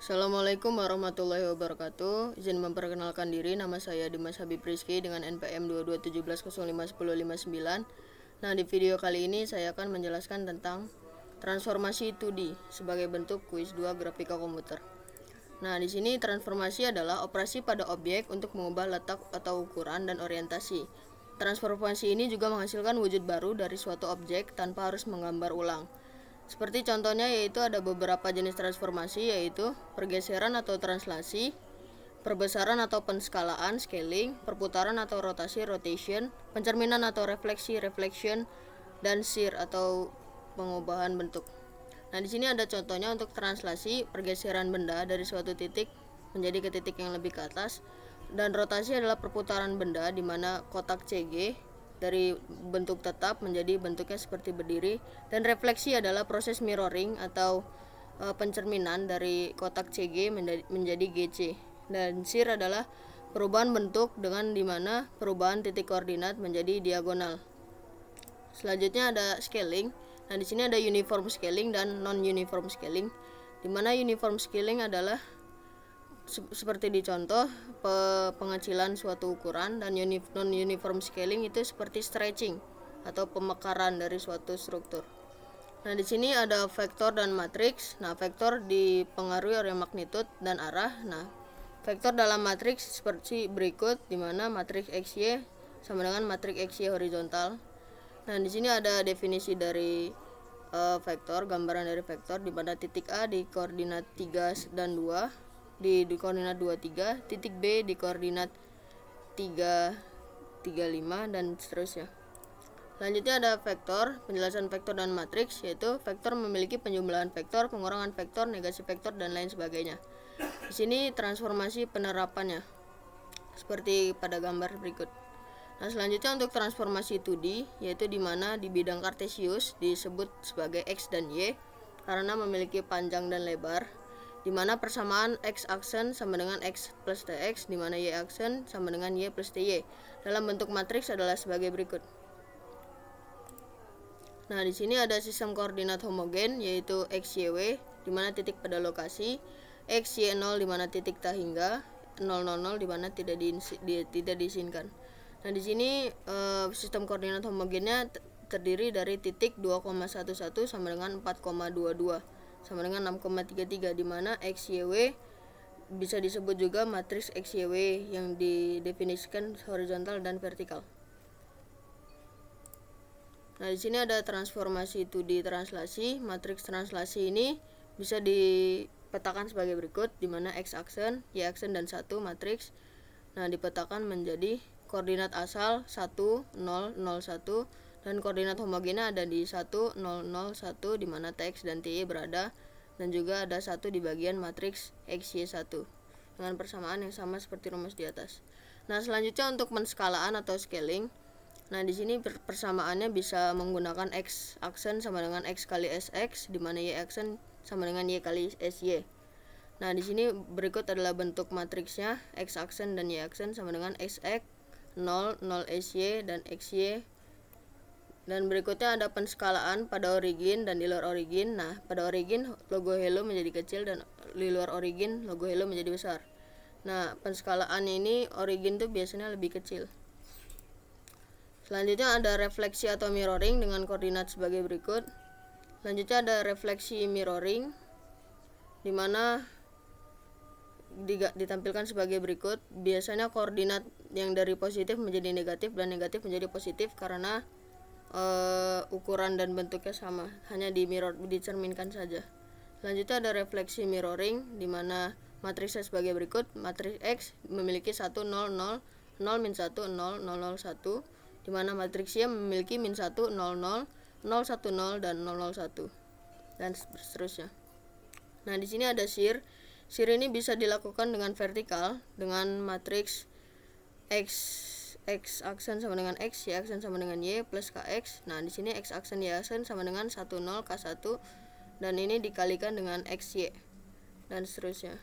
Assalamualaikum warahmatullahi wabarakatuh. Izin memperkenalkan diri, nama saya Dimas Habib Rizky dengan NPM 2217051059. Nah, di video kali ini saya akan menjelaskan tentang transformasi 2D sebagai bentuk kuis 2 grafika komputer. Nah, di sini transformasi adalah operasi pada objek untuk mengubah letak atau ukuran dan orientasi. Transformasi ini juga menghasilkan wujud baru dari suatu objek tanpa harus menggambar ulang. Seperti contohnya yaitu ada beberapa jenis transformasi, yaitu pergeseran atau translasi, perbesaran atau penskalaan scaling, perputaran atau rotasi rotation, pencerminan atau refleksi reflection, dan shear atau pengubahan bentuk. Nah, di sini ada contohnya untuk translasi, pergeseran benda dari suatu titik menjadi ke titik yang lebih ke atas, dan rotasi adalah perputaran benda di mana kotak CG dari bentuk tetap menjadi bentuknya seperti berdiri, dan refleksi adalah proses mirroring atau pencerminan dari kotak CG menjadi GC, dan shear adalah perubahan bentuk dengan dimana perubahan titik koordinat menjadi diagonal. Selanjutnya ada scaling. Nah, di sini ada uniform scaling dan non uniform scaling. Di mana uniform scaling adalah seperti di contoh pengecilan suatu ukuran, dan non uniform scaling itu seperti stretching atau pemekaran dari suatu struktur. Nah, di sini ada vektor dan matriks. Nah, vektor dipengaruhi oleh magnitude dan arah. Nah, vektor dalam matriks seperti berikut, di mana matriks XY sama dengan matriks XY horizontal. Nah, di sini ada definisi dari vektor, gambaran dari vektor, di mana titik A di koordinat 3 dan 2 di koordinat 23, titik B di koordinat 3, 35, dan seterusnya. Selanjutnya ada vektor, penjelasan vektor dan matriks, yaitu vektor memiliki penjumlahan vektor, pengurangan vektor, negasi vektor, dan lain sebagainya. Di sini transformasi penerapannya seperti pada gambar berikut. Nah, selanjutnya untuk transformasi 2D, yaitu di mana di bidang kartesius disebut sebagai X dan Y karena memiliki panjang dan lebar, di mana persamaan X aksen sama dengan X plus TX, di mana Y aksen sama dengan Y plus TY. Dalam bentuk matriks adalah sebagai berikut. Nah, di sini ada sistem koordinat homogen, yaitu X, Y, W, di mana titik pada lokasi, X, Y, 0 di mana titik tak hingga, 0, 0, 0 di mana tidak diizinkan. Nah, di sini sistem koordinat homogennya terdiri dari titik 2,11 sama dengan 4,22 sama dengan 6,33, di mana X, Y, W bisa disebut juga matriks X, Y, W yang didefinisikan horizontal dan vertikal. Nah, di sini ada transformasi 2D translasi. Matriks translasi ini bisa dipetakan sebagai berikut, di mana X aksen, Y aksen, dan 1 matriks. Nah, dipetakan menjadi koordinat asal 1, 0, 0, 1, dan koordinat homogennya ada di 1, 0, 0, 1, di mana TX dan TY berada, dan juga ada 1 di bagian matriks XY1 dengan persamaan yang sama seperti rumus di atas. Nah, selanjutnya untuk penskalaan atau scaling. Nah, di sini persamaannya bisa menggunakan X aksen sama dengan X kali SX, di mana Y aksen sama dengan Y kali SY. Nah, di sini berikut adalah bentuk matriksnya. X aksen dan Y aksen sama dengan XX, 0, 0 SY, dan XY. Dan berikutnya ada penskalaan pada origin dan di luar origin. Nah, pada origin logo hello menjadi kecil, dan di luar origin logo hello menjadi besar. Nah, penskalaan ini origin tuh biasanya lebih kecil. Selanjutnya ada refleksi atau mirroring dengan koordinat sebagai berikut. Selanjutnya ada refleksi mirroring, di mana ditampilkan sebagai berikut. Biasanya koordinat yang dari positif menjadi negatif dan negatif menjadi positif karena ukuran dan bentuknya sama, hanya dicerminkan saja. Selanjutnya ada refleksi mirroring, di mana matriksnya sebagai berikut. Matriks X memiliki 1, 0, 0, 0, min 1, 0, 0, 0, 1, di mana matriks Y memiliki min 1, 0, 0, 0, 1, 0, dan 0, 0, 1, dan seterusnya. Nah, di sini ada shear. Shear ini bisa dilakukan dengan vertikal dengan matriks X aksen sama dengan X, Y aksen sama dengan Y plus KX. Nah, di sini X aksen Y aksen sama dengan 1, 0, K1, dan ini dikalikan dengan XY, dan seterusnya.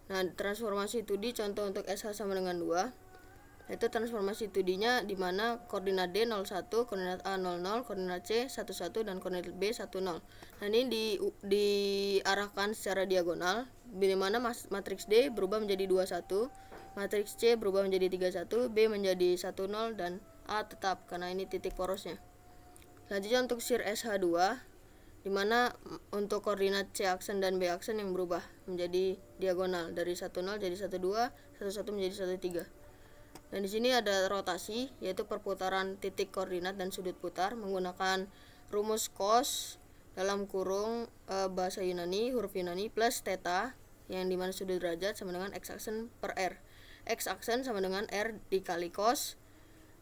Nah, transformasi 2D contoh untuk SH sama dengan 2. Yaitu transformasi 2D-nya di mana koordinat D 01, koordinat A 00, koordinat C 11 dan koordinat B 10. Nah, ini diarahkan secara diagonal di mana matriks D berubah menjadi 21, matriks C berubah menjadi 31, B menjadi 10 dan A tetap karena ini titik porosnya. Selanjutnya untuk shear SH2 di mana untuk koordinat C aksen dan B aksen yang berubah menjadi diagonal dari 10 jadi 12, 11 menjadi 13. Dan di sini ada rotasi, yaitu perputaran titik koordinat dan sudut putar menggunakan rumus cos dalam kurung bahasa Yunani, huruf Yunani plus theta yang dimana sudut derajat sama dengan x aksen per r. X aksen sama dengan r dikali cos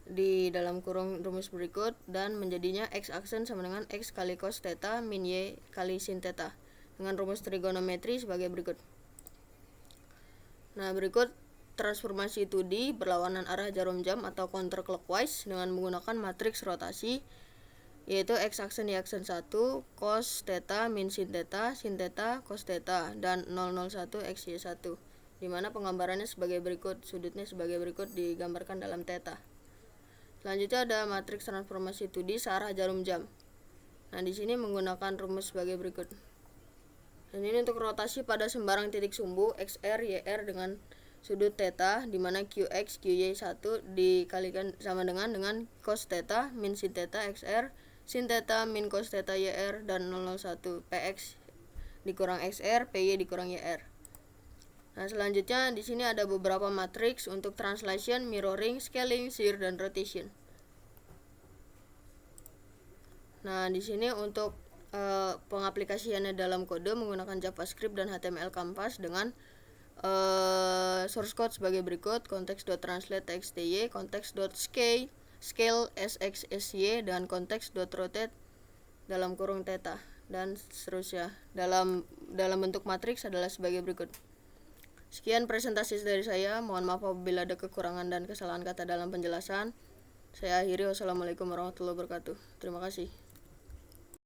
di dalam kurung rumus berikut dan menjadinya x aksen sama dengan x kali cos theta min y kali sin theta dengan rumus trigonometri sebagai berikut. Nah, berikut transformasi 2D berlawanan arah jarum jam atau counterclockwise dengan menggunakan matriks rotasi yaitu x aksen y aksen 1 cos theta min sin theta cos theta dan 001 xy 1 di mana penggambarannya sebagai berikut, sudutnya sebagai berikut digambarkan dalam theta. Selanjutnya ada matriks transformasi 2D searah jarum jam. Nah, di sini menggunakan rumus sebagai berikut. Dan ini untuk rotasi pada sembarang titik sumbu xr yr dengan sudut theta di mana qx qy 1 dikalikan sama dengan cos theta min sin theta xr sin theta min cos theta yr dan 001 px dikurang xr py dikurang yr. Nah, selanjutnya di sini ada beberapa matriks untuk translation, mirroring, scaling, shear dan rotation. Nah, di sini untuk pengaplikasiannya dalam kode menggunakan JavaScript dan HTML Canvas dengan source code sebagai berikut: context.translate txt, context.scale sxsy dan context.rotate dalam kurung theta dan seterusnya. Dalam bentuk matriks adalah sebagai berikut. Sekian presentasi dari saya. Mohon maaf apabila ada kekurangan dan kesalahan kata dalam penjelasan. Saya akhiri. Wassalamualaikum warahmatullahi wabarakatuh. Terima kasih.